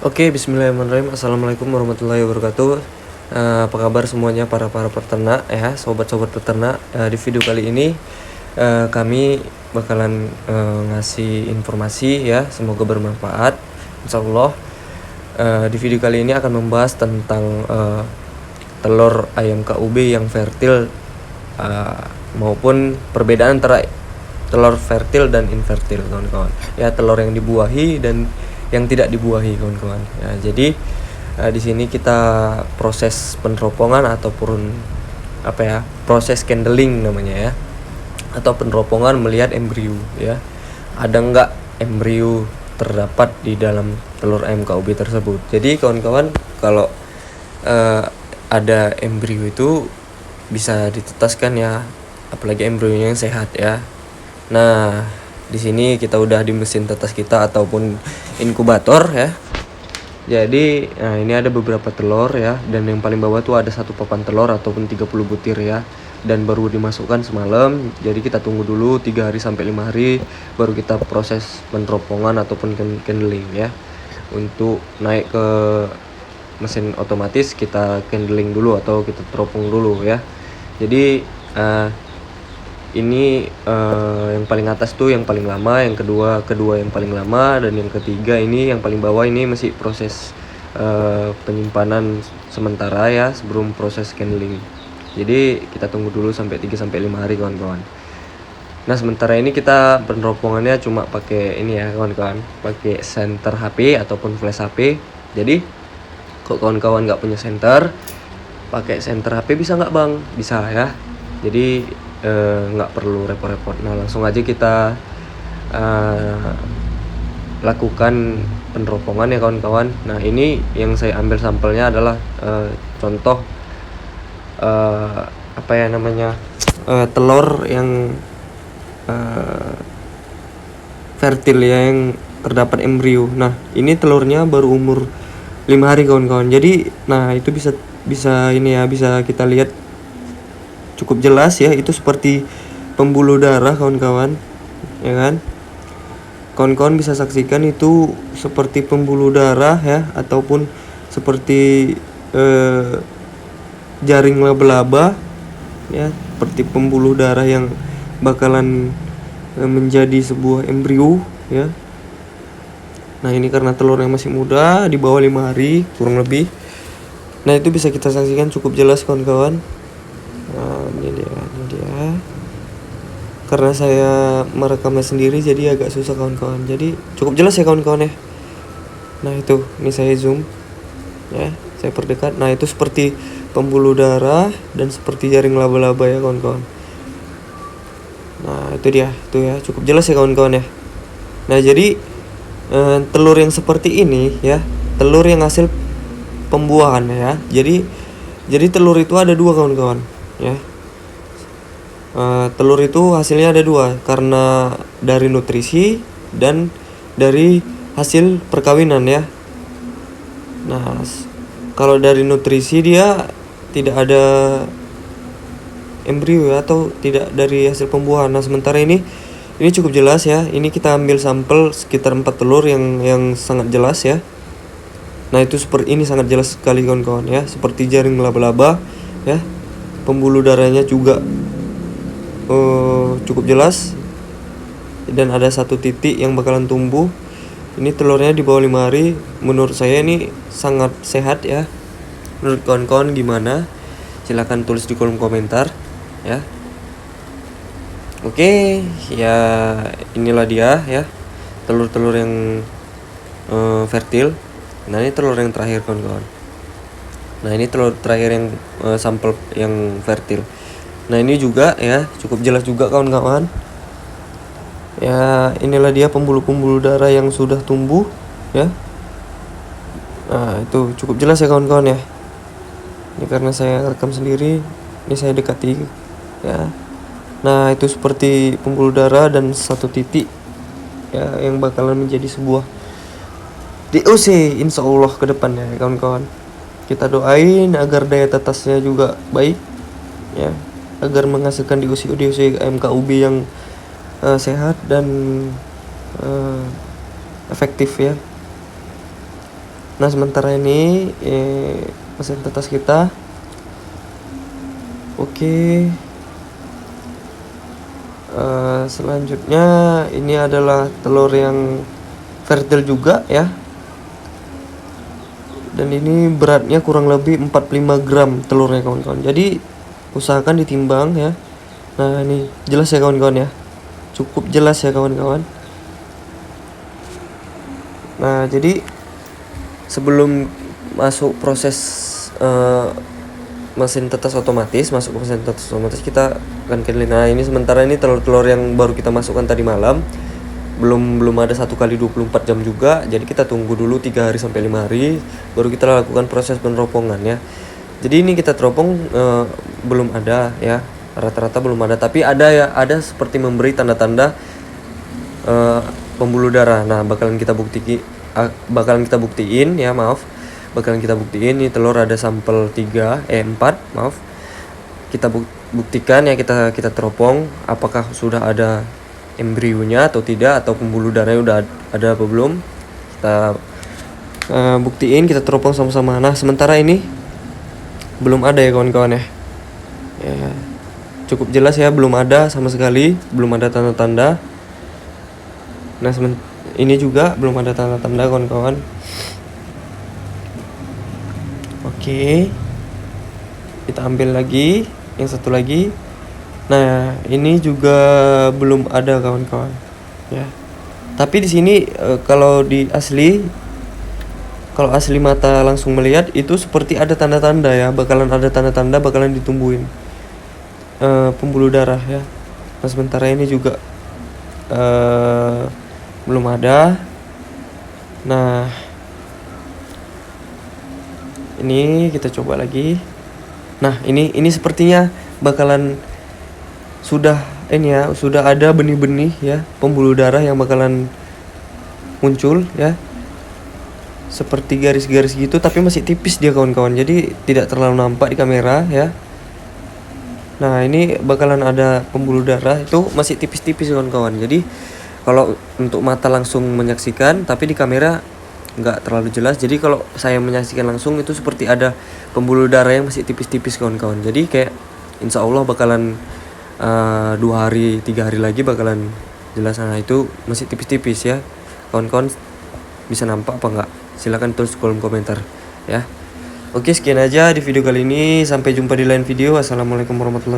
Oke, bismillahirrahmanirrahim. Assalamualaikum warahmatullahi wabarakatuh. Apa kabar semuanya para peternak ya, sobat-sobat peternak. Di video kali ini kami bakalan ngasih informasi ya, semoga bermanfaat. Insyaallah. Di video kali ini akan membahas tentang telur ayam KUB yang fertil maupun perbedaan antara telur fertil dan infertil, kawan-kawan. Ya, telur yang dibuahi dan yang tidak dibuahi, kawan-kawan. Ya, jadi di sini kita proses peneropongan ataupun proses candling namanya ya, atau peneropongan melihat embrio ya. Ada enggak embrio terdapat di dalam telur ayam KUB tersebut. Jadi kawan-kawan, kalau ada embrio itu bisa ditetaskan ya, apalagi embrionya yang sehat ya. Nah, di sini kita udah di mesin tetes kita ataupun inkubator ya. Jadi ini ada beberapa telur ya, dan yang paling bawah tuh ada satu papan telur ataupun 30 butir ya, dan baru dimasukkan semalam. Jadi kita tunggu dulu 3 hari sampai 5 hari baru kita proses peneropongan ataupun candling ya. Untuk naik ke mesin otomatis kita candling dulu atau kita teropong dulu ya. Jadi ini yang paling atas tuh yang paling lama, yang kedua yang paling lama, dan yang ketiga ini yang paling bawah ini masih proses penyimpanan sementara ya sebelum proses candling. Jadi kita tunggu dulu sampai 3 sampai 5 hari, kawan-kawan. Nah, sementara ini kita peneropongannya cuma pakai ini ya, kawan-kawan, pakai senter HP ataupun flash HP. Jadi kok kawan-kawan nggak punya senter, pakai senter HP bisa nggak, Bang? Bisa ya. Jadi nggak perlu repot-repot. Nah, langsung aja kita lakukan peneropongan ya, kawan-kawan. Nah, ini yang saya ambil sampelnya adalah contoh telur yang fertil ya, yang terdapat embrio. Nah, ini telurnya baru umur 5 hari, kawan-kawan. Jadi nah itu bisa ini ya, bisa kita lihat cukup jelas ya, itu seperti pembuluh darah, kawan-kawan, ya kan. Kawan-kawan bisa saksikan itu seperti pembuluh darah ya, ataupun seperti jaring laba-laba ya, seperti pembuluh darah yang bakalan menjadi sebuah embrio ya. Nah, ini karena telurnya masih muda, di bawah 5 hari kurang lebih. Nah, itu bisa kita saksikan cukup jelas, kawan-kawan. Nah, ini dia. Karena saya merekamnya sendiri jadi agak susah, kawan-kawan. Jadi cukup jelas ya, kawan-kawan ya. Nah, itu ini saya zoom ya, saya perdekat. Nah, itu seperti pembuluh darah dan seperti jaring laba-laba ya, kawan-kawan. Nah, itu dia, itu ya, cukup jelas ya, kawan-kawan ya. Nah, jadi telur yang seperti ini ya, telur yang hasil pembuahan ya. Jadi telur itu ada dua, kawan-kawan ya. Telur itu hasilnya ada dua, karena dari nutrisi dan dari hasil perkawinan ya. Nah, kalau dari nutrisi dia tidak ada embrio ya, atau tidak dari hasil pembuahan. Nah, sementara ini cukup jelas ya. Ini kita ambil sampel sekitar 4 telur yang sangat jelas ya. Nah, itu seperti ini, sangat jelas sekali, kawan-kawan ya, seperti jaring laba-laba ya. Pembuluh darahnya juga cukup jelas, dan ada satu titik yang bakalan tumbuh. Ini telurnya di bawah 5 hari. Menurut saya ini sangat sehat ya. Menurut kawan-kawan gimana? Silahkan tulis di kolom komentar ya. Oke, ya inilah dia ya, telur-telur yang fertil. Nah, ini telur yang terakhir, kawan-kawan. Nah, ini telur terakhir yang sampel yang fertil. Nah, ini juga ya cukup jelas juga, kawan-kawan. Ya, inilah dia pembuluh-pembuluh darah yang sudah tumbuh ya. Nah, itu cukup jelas ya, kawan-kawan ya. Ini karena saya rekam sendiri, ini saya dekati ya. Nah, itu seperti pembuluh darah dan satu titik ya, yang bakalan menjadi sebuah DOC insyaallah ke depannya ya, kawan-kawan. Kita doain agar daya tetasnya juga baik ya, agar menghasilkan DOC ayam KUB yang sehat dan efektif ya. Nah sementara ini mesin tetes kita oke. Selanjutnya ini adalah telur yang fertil juga ya, dan ini beratnya kurang lebih 45 gram telurnya kawan-kawan, jadi usahakan ditimbang ya. Nah ini jelas ya kawan-kawan ya, cukup jelas ya kawan-kawan. Nah jadi sebelum masuk proses mesin tetes otomatis, kita akan clean. Nah ini sementara ini telur-telur yang baru kita masukkan tadi malam, belum ada 1 kali 24 jam juga, jadi kita tunggu dulu 3 hari sampai 5 hari baru kita lakukan proses peneropongan ya. Jadi ini kita teropong belum ada ya, rata-rata belum ada, tapi ada seperti memberi tanda-tanda pembuluh darah. Nah bakalan kita buktiin ya, bakalan kita buktiin ini telur ada sampel 4 kita buktikan ya, kita teropong apakah sudah ada embrionya atau tidak, atau pembuluh darahnya udah ada apa belum, kita buktiin, kita teropong sama-sama. Nah sementara ini belum ada ya kawan-kawan ya, cukup jelas ya, belum ada sama sekali, belum ada tanda-tanda. Nah ini juga belum ada tanda-tanda kawan-kawan. Oke, kita ambil lagi yang satu lagi. Nah ini juga belum ada kawan-kawan ya, tapi di sini kalau asli mata langsung melihat itu seperti ada tanda-tanda ya, bakalan ada tanda-tanda, bakalan ditumbuhin pembuluh darah ya. Nah sementara ini juga belum ada. Nah ini kita coba lagi. Nah ini sepertinya bakalan sudah ada benih-benih ya, pembuluh darah yang bakalan muncul ya, seperti garis-garis gitu, tapi masih tipis dia kawan-kawan, jadi tidak terlalu nampak di kamera ya. Nah ini bakalan ada pembuluh darah, itu masih tipis-tipis kawan-kawan, jadi kalau untuk mata langsung menyaksikan, tapi di kamera nggak terlalu jelas. Jadi kalau saya menyaksikan langsung itu seperti ada pembuluh darah yang masih tipis-tipis kawan-kawan, jadi kayak insya Allah bakalan 2 hari 3 hari lagi bakalan jelas. Nah itu masih tipis-tipis ya kawan-kawan, bisa nampak apa enggak, silahkan tulis kolom komentar ya. Oke, sekian aja di video kali ini, sampai jumpa di lain video. Assalamualaikum warahmatullahi wabarakatuh.